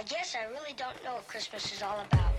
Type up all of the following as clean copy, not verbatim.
guess I really don't know what Christmas is all about.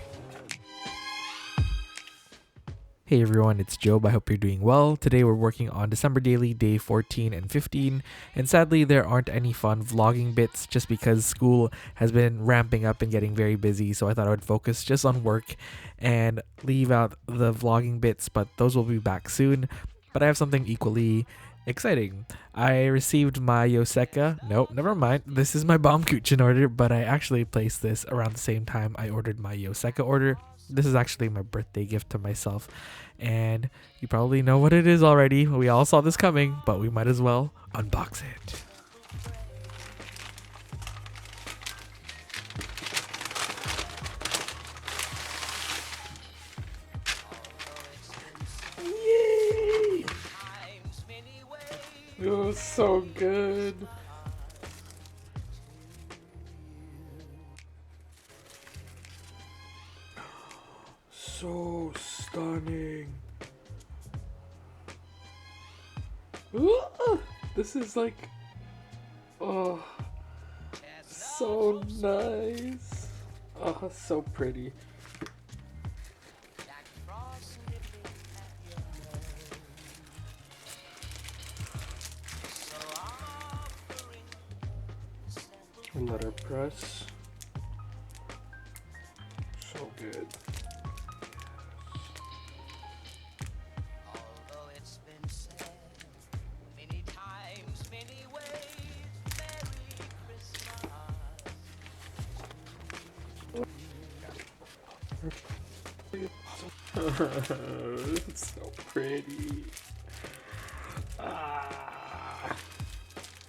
Hey everyone, it's Job. I hope you're doing well. Today we're working on December Daily, day 14 and 15, and sadly there aren't any fun vlogging bits just because school has been ramping up and getting very busy, so I thought I would focus just on work and leave out the vlogging bits, but those will be back soon. But I have something equally exciting. I received my Nope, never mind. This is my Baum-kuchen order, but I actually placed this around the same time I ordered my Yoseka order. This is actually my birthday gift to myself, and you probably know what it is already. We all saw this coming, but we might as well unbox it. Yay! It was so good. So stunning. Ooh, this is like, oh, so nice. Oh, so pretty. Letterpress. So good. It's so pretty.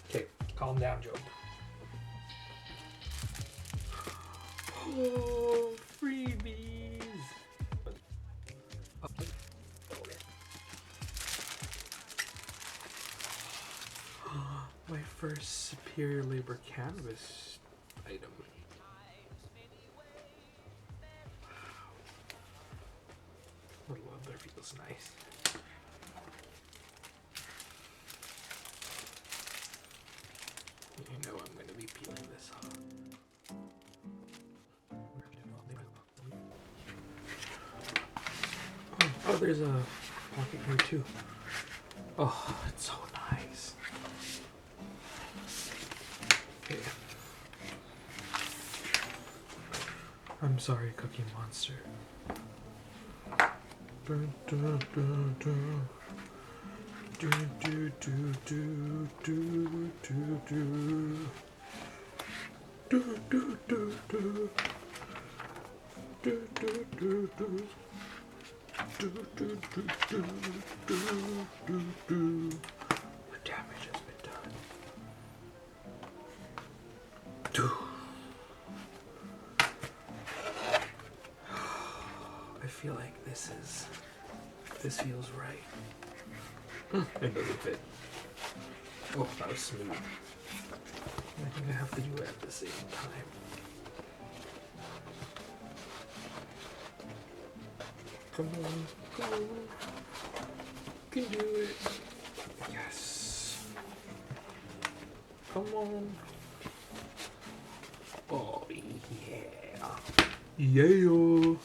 Okay, calm down, Job. Oh, freebies! My first Superior Labor canvas item. The leather feels nice. You know I'm going to be peeling this off. Oh, there's a pocket here too. Oh, it's so nice. Okay. I'm sorry, Cookie Monster. Dun, dun, dun, dun. Do, do, do, do, do, do, do. Do, do, do, do. Do, do, do, do. Do, do, do, do, do, do, do. The damage has been done. Do. I feel like this feels right. It doesn't fit. Oh, that was smooth. I think I have to do it at the same time. Come on, come on. You can do it. Yes. Come on. Oh, yeah. Yeah.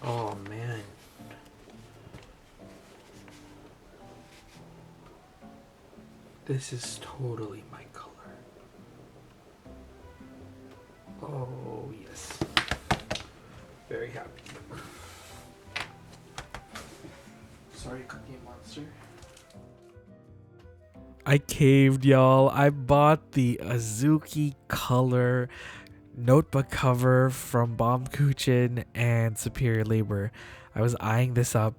Oh, man. This is totally my color. Oh, yes. Very happy. Sorry, Cookie Monster. I caved, y'all. I bought the Azuki color notebook cover from Baum-kuchen and Superior Labor. I was eyeing this up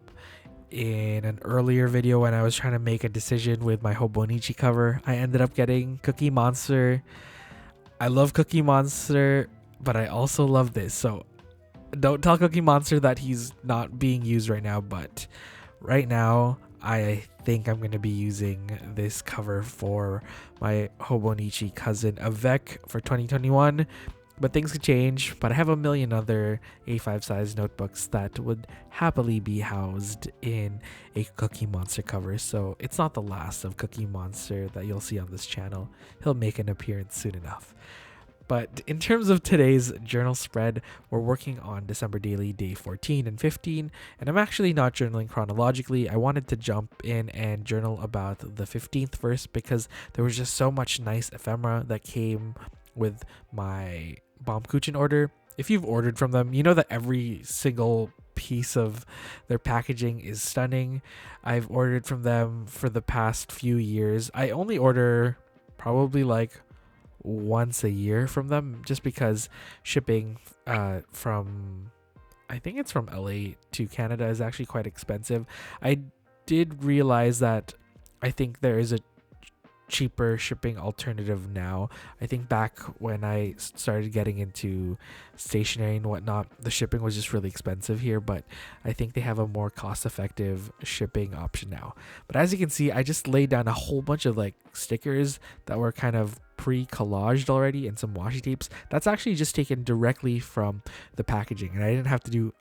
in an earlier video when I was trying to make a decision with my Hobonichi cover. I ended up getting Cookie Monster. I love Cookie Monster, but I also love this. So don't tell Cookie Monster that he's not being used right now, but right now I think I'm going to be using this cover for my Hobonichi cousin Avec for 2021. But things could change, but I have a million other A5 size notebooks that would happily be housed in a Cookie Monster cover, so it's not the last of Cookie Monster that you'll see on this channel. He'll make an appearance soon enough. But in terms of today's journal spread, we're working on December daily day 14 and 15, and I'm actually not journaling chronologically. I wanted to jump in and journal about the 15th first because there was just so much nice ephemera that came with my Baum-kuchen order. If you've ordered from them, you know that every single piece of their packaging is stunning. I've ordered from them for the past few years. I only order probably like once a year from them just because shipping from I think it's from LA to Canada is actually quite expensive. I did realize that I think there is a cheaper shipping alternative now. I think back when I started getting into stationery and whatnot, the shipping was just really expensive here, but I think they have a more cost-effective shipping option now. But as you can see, I just laid down a whole bunch of like stickers that were kind of pre-collaged already and some washi tapes. That's actually just taken directly from the packaging, and I didn't have to do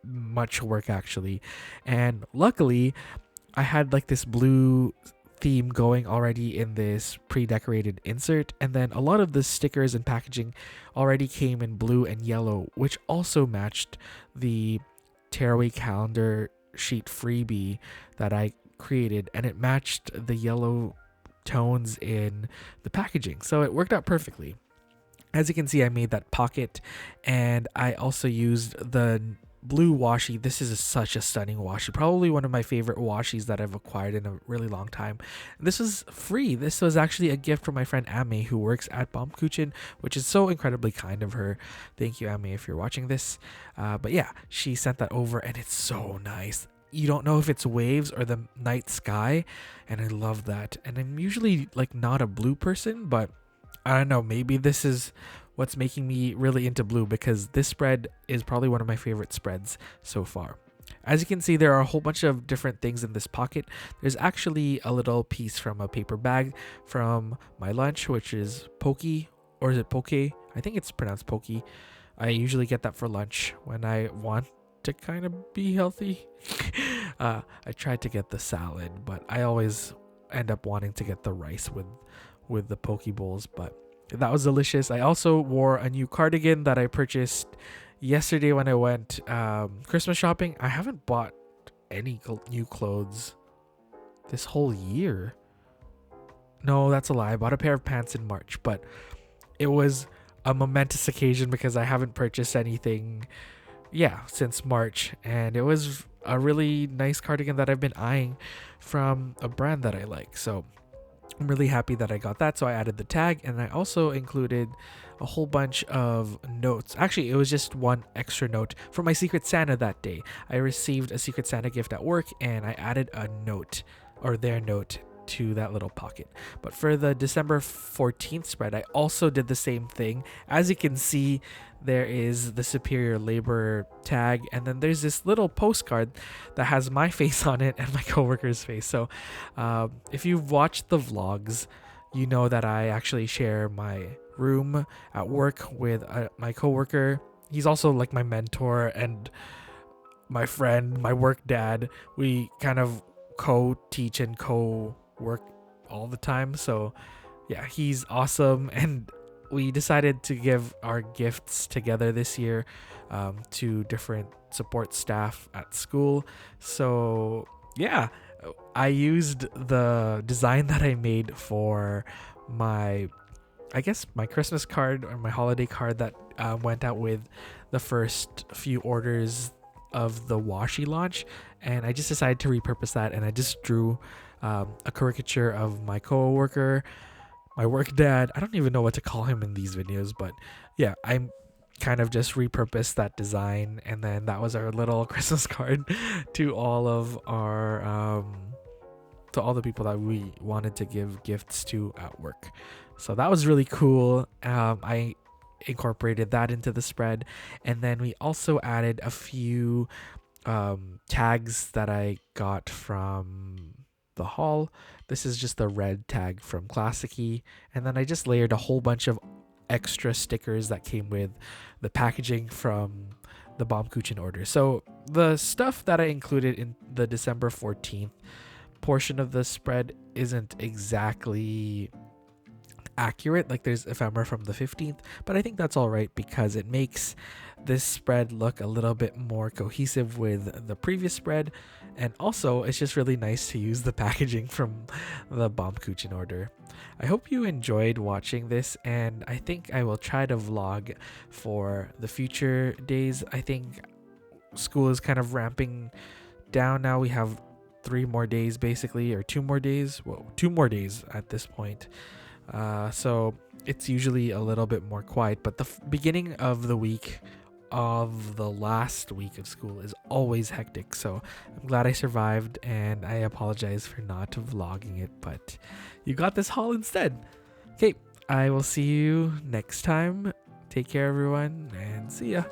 much work actually. And luckily, I had like this blue theme going already in this pre-decorated insert, and then a lot of the stickers and packaging already came in blue and yellow, which also matched the tearaway calendar sheet freebie that I created, and it matched the yellow tones in the packaging, so it worked out perfectly. As you can see, I made that pocket, and I also used the blue washi. This is such a stunning washi, probably one of my favorite washis that I've acquired in a really long time. This was free. This was actually a gift from my friend Ame, who works at Baum-kuchen, which is so incredibly kind of her. Thank you, Ame, if you're watching this. But yeah, she sent that over, and it's so nice. You don't know if it's waves or the night sky, and I love that. And I'm usually like not a blue person, but I don't know, maybe this is what's making me really into blue, because this spread is probably one of my favorite spreads so far. As you can see, there are a whole bunch of different things in this pocket. There's actually a little piece from a paper bag from my lunch, which is Poki, or is it Poke? I think it's pronounced Poki. I usually get that for lunch when I want to kind of be healthy. I tried to get the salad, but I always end up wanting to get the rice with the poke bowls, but that was delicious. I also wore a new cardigan that I purchased yesterday when I went Christmas shopping. I haven't bought any new clothes this whole year. No, that's a lie. I bought a pair of pants in March, but it was a momentous occasion because I haven't purchased anything since March, and it was a really nice cardigan that I've been eyeing from a brand that I like. So I'm really happy that I got that. So I added the tag, and I also included a whole bunch of notes. Actually, it was just one extra note for my Secret Santa that day. I received a Secret Santa gift at work, and I added a note, or their note, to that little pocket. But for the December 14th spread, I also did the same thing. As you can see, there is the superior labor tag, and then there's this little postcard that has my face on it and my coworker's face. So if you've watched the vlogs, you know that I actually share my room at work with my coworker. He's also like my mentor and my friend, my work dad. We kind of co-teach and co-work all the time. So yeah, he's awesome, and we decided to give our gifts together this year to different support staff at school. So yeah, I used the design that I made for my Christmas card, or my holiday card that went out with the first few orders of the washi launch, and I just decided to repurpose that, and I just drew a caricature of my coworker, my work dad. I don't even know what to call him in these videos, but yeah, I'm kind of just repurposed that design, and then that was our little Christmas card to all of our to all the people that we wanted to give gifts to at work. So that was really cool. I incorporated that into the spread, and then we also added a few tags that I got from the haul. This is just the red tag from Classicy, and then I just layered a whole bunch of extra stickers that came with the packaging from the Baum-kuchen order. So the stuff that I included in the December 14th portion of the spread isn't exactly accurate. Like there's ephemera from the 15th, but I think that's all right because it makes this spread look a little bit more cohesive with the previous spread. And also, it's just really nice to use the packaging from the Baum-kuchen order. I hope you enjoyed watching this, and I think I will try to vlog for the future days. I think school is kind of ramping down now. We have 3 more days basically, or 2 more days. Well, 2 more days at this point. So it's usually a little bit more quiet, but the beginning of the week of the last week of school is always hectic. So I'm glad I survived, and I apologize for not vlogging it, but you got this haul instead. Okay, I will see you next time. Take care, everyone, and see ya.